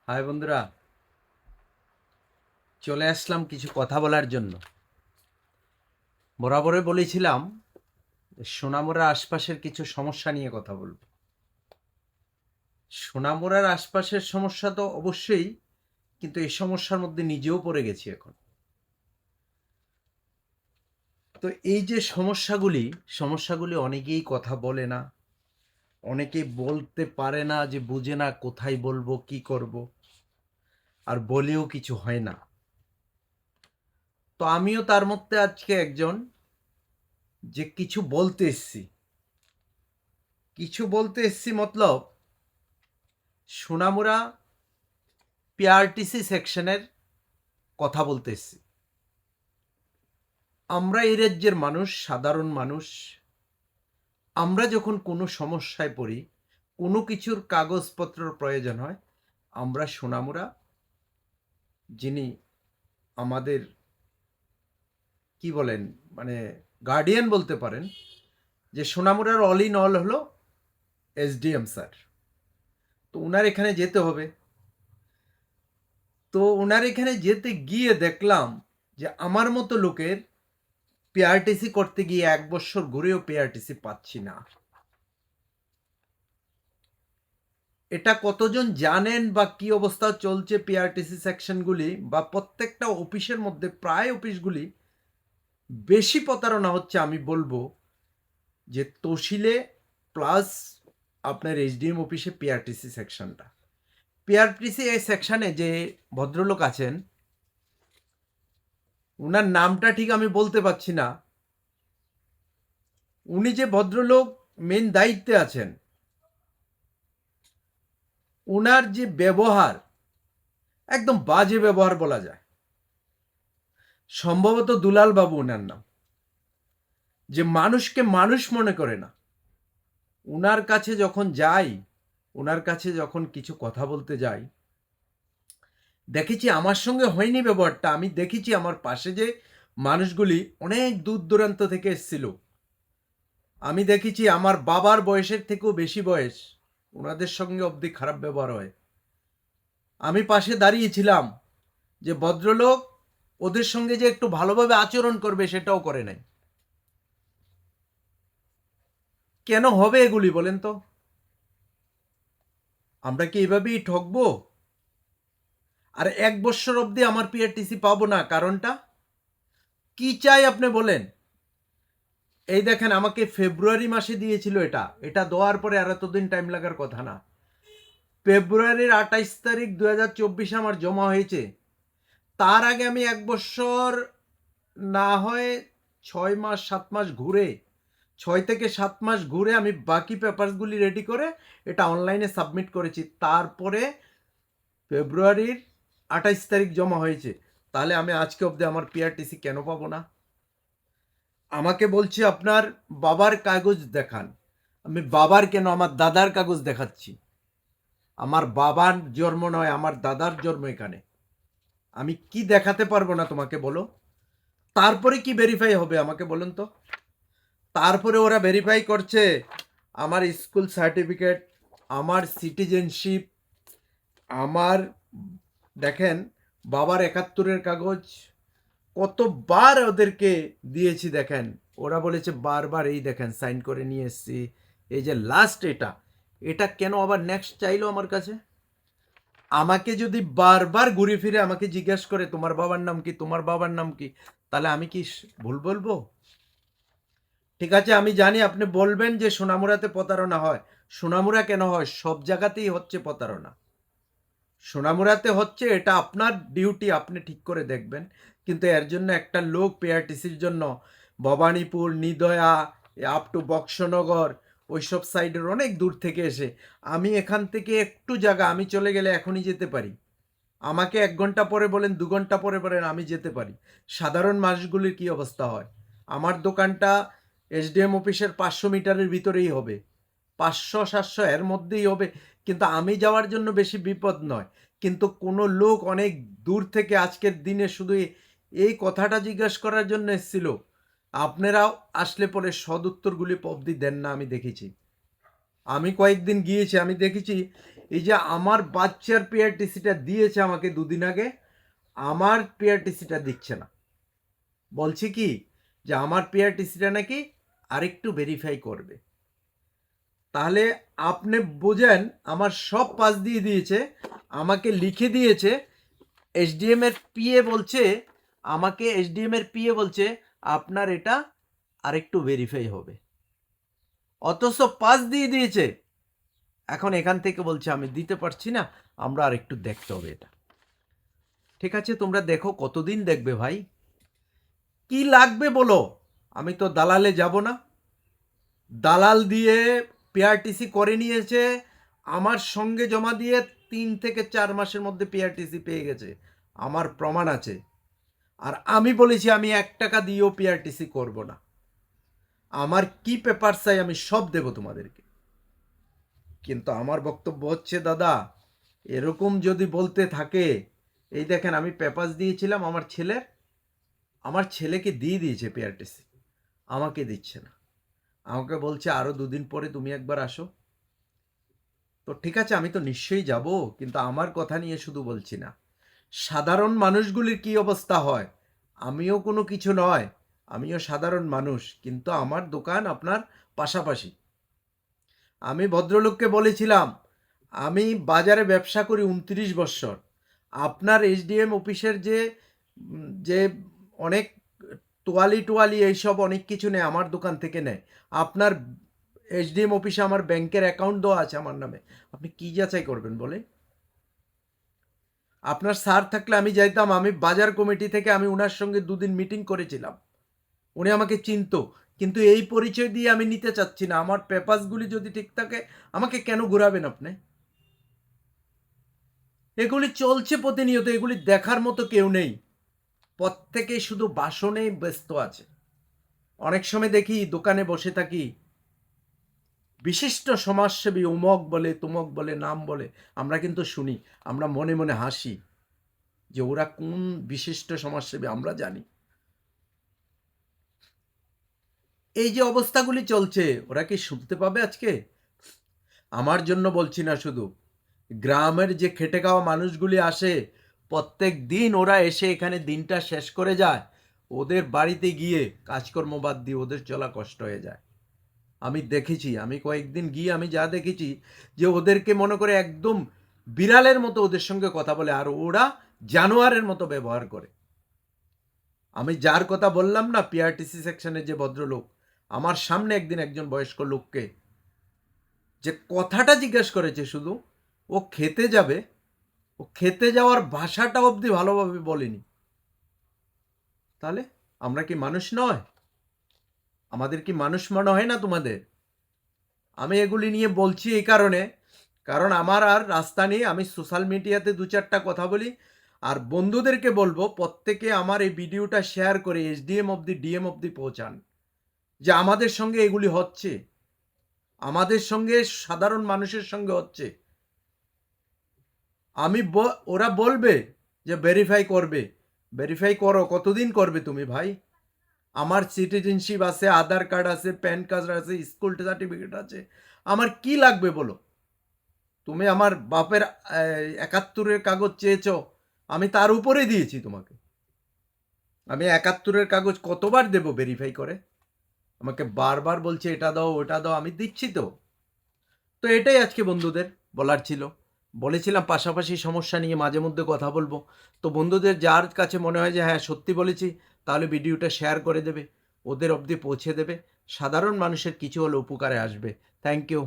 High বন্ধুরা, চলে আসলাম কিছু কথা বলার জন্য। বরাবরে বলেছিলাম সোনামুড়ার আশপাশের কিছু সমস্যা নিয়ে কথা বলব। সোনামুড়ার আশপাশের সমস্যা তো অবশ্যই, কিন্তু এই সমস্যার মধ্যে নিজেও পড়ে গেছি এখন। তো এই যে সমস্যাগুলি অনেকেই কথা বলে না, অনেকেই বলতে পারে না, যে বুঝে না কোথায় বলবো, কি করব, আর বলেও কিছু হয় না। তো আমিও তার মধ্যে আজকে একজন, যে কিছু বলতে এসছি মতলব সোনামুড়া পিআরটিসি সেকশনের কথা বলতে এসছি। আমরা এই রাজ্যের মানুষ, সাধারণ মানুষ, আমরা যখন কোনো সমস্যায় পড়ি, কোনো কিছুর কাগজপত্রের প্রয়োজন হয়, আমরা সোনামুড়া, যিনি আমাদের কি বলেন, মানে গার্ডিয়ান বলতে পারেন, যে সোনামুড়ার অল ইন অল হলো এসডিএম স্যার। তো ওনার এখানে যেতে হবে। তো ওনার এখানে যেতে গিয়ে দেখলাম যে আমার মতো লোকের পিআরটিসি করতে গিয়ে 1 বছর ঘুরেও পিআরটিসি পাচ্ছি না। এটা কতজন জানেন বা কি অবস্থা চলছে পিআরটিসি সেকশনগুলি, বা প্রত্যেকটা অফিসের মধ্যে প্রায় অফিসগুলি বেশি প্রতারণা হচ্ছে। আমি বলবো যে তহসিলে প্লাস আপনার এসডিএম অফিসে পিআরটিসি সেকশনটা, পিআরটিসি এই সেকশনে যে ভদ্রলোক আছেন, ওনার নামটা ঠিক আমি বলতে পারছি না। উনি যে ভদ্রলোক মেন দায়িত্বে আছেন, ওনার যে ব্যবহার, একদম বাজে ব্যবহার বলা যায়। সম্ভবত দুলাল বাবু ওনার নাম, যে মানুষকে মানুষ মনে করে না। ওনার কাছে যখন যাই, ওনার কাছে যখন কিছু কথা বলতে যাই, দেখেছি আমার সঙ্গে হয়নি ব্যবহারটা। আমি দেখেছি আমার পাশে যে মানুষগুলি অনেক দূর দূরান্ত থেকে এসেছিল, আমি দেখেছি আমার বাবার বয়সের থেকেও বেশি বয়স, ওনাদের সঙ্গে অবধি খারাপ ব্যবহার হয়। আমি পাশে দাঁড়িয়েছিলাম, যে ভদ্রলোক ওদের সঙ্গে যে একটু ভালোভাবে আচরণ করবে সেটাও করে নাই। কেন হবে এগুলি বলেন তো? আমরা কি এভাবেই ঠকবো? আর 1 বছর অবধি আমার পিআরটিসি পাবো না, কারণটা কি চাই আপনি বলেন? এই দেখেন, আমাকে ফেব্রুয়ারি মাসে দিয়েছিল, এটা দেওয়ার পরে আর এতদিন টাইম লাগার কথা না। ফেব্রুয়ারির 28 তারিখ 2024 আমার জমা হয়েছে। তার আগে আমি 1 বছর না হয় 6 মাস 7 মাস ঘুরে, 6 থেকে 7 মাস ঘুরে আমি বাকি পেপারসগুলি রেডি করে এটা অনলাইনে সাবমিট করেছি। তারপরে ফেব্রুয়ারির 28 তারিখ জমা হয়েছে। তাহলে আমি আজকে অবধি আমার পিআরটিসি কেন পাবো না? আমাকে বলছে আপনার বাবার কাগজ দেখান। আমি বাবার কেন, আমার দাদার কাগজ দেখাচ্ছি। আমার বাবার জন্ম নয়, আমার দাদার জন্ম এখানে। আমি কি দেখাতে পারবো না তোমাকে বলো? তারপরে কি ভেরিফাই হবে আমাকে বলুন তো? তারপরে ওরা ভেরিফাই করছে আমার স্কুল সার্টিফিকেট, আমার সিটিজেনশিপ, আমার দেখেন বাবার 71-এর কাগজ, কতবার ওদেরকে দিয়েছি দেখেন। ওরা বলেছে বারবার, এই দেখেন সাইন করে নিয়ে এসছি, এই যে লাস্ট এটা, এটা কেন আবার নেক্সট চাইলো আমার কাছে? আমাকে যদি বারবার ঘুরে ফিরে আমাকে জিজ্ঞেস করে তোমার বাবার নাম কি, তোমার বাবার নাম কি, তাহলে আমি কি ভুল বলবো? ঠিক আছে, আমি জানি আপনি বলবেন যে সোনামুড়াতে প্রতারণা হয়। সোনামুড়া কেন হয়? সব জায়গাতেই হচ্ছে প্রতারণা। সোনামুড়াতে হচ্ছে, এটা আপনার ডিউটি, আপনি ঠিক করে দেখবেন। কিন্তু এর জন্য একটা লোক পিআরটিসির জন্য ভবানীপুর, নিদয়া, আপ টু বক্সনগর, ওইসব সাইডের অনেক দূর থেকে এসে, আমি এখান থেকে একটু জায়গা আমি চলে গেলে এখনই যেতে পারি। আমাকে 1 ঘন্টা পরে বলেন, 2 ঘন্টা পরে বলেন, আমি যেতে পারি। সাধারণ মানুষগুলির কি অবস্থা হয়? আমার দোকানটা এসডিএম অফিসের 500 মিটারের ভিতরেই হবে, 500-700 এর মধ্যেই হবে। কিন্তু আমি যাওয়ার জন্য বেশি বিপদ নয়। কিন্তু কোনো লোক অনেক দূর থেকে আজকের দিনে শুধু এই কথাটা জিজ্ঞাসা করার জন্য এসেছিল। আপনারাও আসলে পরে সদুত্তরগুলি অবধি দেন না, আমি দেখেছি। আমি কয়েকদিন গিয়েছি, আমি দেখেছি এই যে আমার বাচ্চার পিআরটিসিটা দিয়েছে আমাকে দুদিন আগে, আমার পিআরটিসিটা দিচ্ছে না। বলছে কি যে আমার পিআরটিসিটা নাকি আরেকটু ভেরিফাই করবে। তাহলে আপনি বোঝেন, আমার সব পাস দিয়ে দিয়েছে, আমাকে লিখে দিয়েছে। এসডিএম এর পিএ বলছে আমাকে, এসডিএম এর পিএ বলছে আপনার এটা আরেকটু ভেরিফাই হবে, অথচ পাস দিয়ে দিয়েছে। এখন এখান থেকে বলছে আমি দিতে পারছি না, আমরা আরেকটু দেখতে হবে এটা। ঠিক আছে, তোমরা দেখো, কতদিন দেখবে ভাই? কি লাগবে বলো, আমি তো দালালে যাব না। দালাল দিয়ে পিআরটিসি করে নিয়েছে, আমার সঙ্গে জমা দিয়ে 3 থেকে 4 মাসের মধ্যে পিআরটিসি পেয়ে গেছে, আমার প্রমাণ আছে। আর আমি বলেছি আমি 1 টাকা দিয়েও পিআরটিসি করব না। আমার কি পেপার চাই আমি সব দেব তোমাদেরকে। কিন্তু আমার বক্তব্য হচ্ছে, দাদা এরকম যদি বলতে থাকে, এই দেখেন আমি পেপার দিয়েছিলাম আমার ছেলেকে দিয়ে দিয়েছে পিআরটিসি, আমাকে দিচ্ছে না। আমাকে বলছে আরও 2 দিন পরে তুমি একবার আসো। তো ঠিক আছে, আমি তো নিশ্চয়ই যাব, কিন্তু আমার কথা নিয়ে শুধু বলছি না, সাধারণ মানুষগুলির কি অবস্থা হয়। আমিও কোনো কিছু নয়, আমিও সাধারণ মানুষ, কিন্তু আমার দোকান আপনার পাশাপাশি। আমি ভদ্রলোককে বলেছিলাম আমি বাজারে ব্যবসা করি 29 বছর। আপনার এসডিএম অফিসের যে অনেক তোয়ালি এইসব অনেক কিছু নেয় আমার দোকান থেকে নেয়। আপনার এসডিএম অফিসে আমার ব্যাংকের অ্যাকাউন্ট দেওয়া আছে আমার নামে, আপনি কি যাচাই করবেন বলে? আপনার স্যার থাকলে আমি যাইতাম, আমি বাজার কমিটি থেকে আমি ওনার সঙ্গে 2 দিন মিটিং করেছিলাম, উনি আমাকে চিনতো। কিন্তু এই পরিচয় দিয়ে আমি নিতে চাচ্ছি না। আমার পেপারসগুলি যদি ঠিক থাকে, আমাকে কেন ঘুরাবেন আপনি? এগুলি চলছে প্রতিনিয়ত, এগুলি দেখার মতো কেউ নেই, প্রত্যেকেই শুধু বাসনেই ব্যস্ত আছে। অনেক সময় দেখি দোকানে বসে থাকি, বিশিষ্ট সমাজসেবী উমক বলে তুমক বলে নাম বলে, আমরা কিন্তু শুনি, আমরা মনে মনে হাসি যে ওরা কোন বিশিষ্ট সমাজসেবী আমরা জানি। এই যে অবস্থাগুলি চলছে, ওরা কি শুনতে পাবে আজকে? আমার জন্য বলছি না, শুধু গ্রামের যে খেটে খাওয়া মানুষগুলি আসে, প্রত্যেক দিন ওরা এসে এখানে দিনটা শেষ করে যায়, ওদের বাড়িতে গিয়ে কাজকর্ম বাদ দিয়ে ওদের চলা কষ্ট হয়ে যায়। আমি দেখেছি, আমি কয়েকদিন গিয়ে আমি যা দেখেছি, যে ওদেরকে মনে করে একদম বিড়ালের মতো ওদের সঙ্গে কথা বলে, আর ওরা জানোয়ারের মতো ব্যবহার করে। আমি যার কথা বললাম না, পিআরটিসি সেকশনের যে ভদ্রলোক, আমার সামনে একদিন একজন বয়স্ক লোককে যে কথাটা জিজ্ঞেস করেছে, শুধু ও খেতে যাবে, ও খেতে যাওয়ার ভাষাটা অবধি ভালোভাবে বলেনি। তাহলে আমরা কি মানুষ নয়? আমাদের কি মানুষ মনে হয় না তোমাদের? আমি এগুলি নিয়ে বলছি এই কারণে, কারণ আমার আর রাস্তা নেই, আমি সোশ্যাল মিডিয়াতে 2-4টা কথা বলি। আর বন্ধুদেরকে বলবো প্রত্যেকে আমার এই ভিডিওটা শেয়ার করে এসডিএম অবধি ডিএম অবধি পৌঁছান, যে আমাদের সঙ্গে এগুলি হচ্ছে, আমাদের সঙ্গে সাধারণ মানুষের সঙ্গে হচ্ছে। ওরা বলবে যে ভেরিফাই করবে, ভেরিফাই করো, কতদিন করবে তুমি ভাই? আমার সিটিজেনশিপ আছে, আধার কার্ড আছে, প্যান কার্ড আছে, স্কুল সার্টিফিকেট আছে, আমার কি লাগবে বলো? তুমি আমার বাপের 71-এর কাগজ চেয়েছো, আমি তার উপরে দিয়েছি তোমাকে। আমি 71-এর কাগজ কতবার দেব ভেরিফাই করে? আমাকে বারবার বলছে এটা দাও ওটা দাও, আমি দিচ্ছি তো। তো এটাই আজকে বন্ধুদের বলার ছিল। বলেছিলাম পাশাপাশি সমস্যা নিয়ে মাঝে মধ্যে কথা বলবো। তো বন্ধুদের যার কাছে মনে হয় যে হ্যাঁ সত্যি বলেছি, তাহলে ভিডিওটা শেয়ার করে দেবে, ওদের অবধি পৌঁছে দেবে, সাধারণ মানুষের কিছু হলে উপকারে আসবে। Thank you.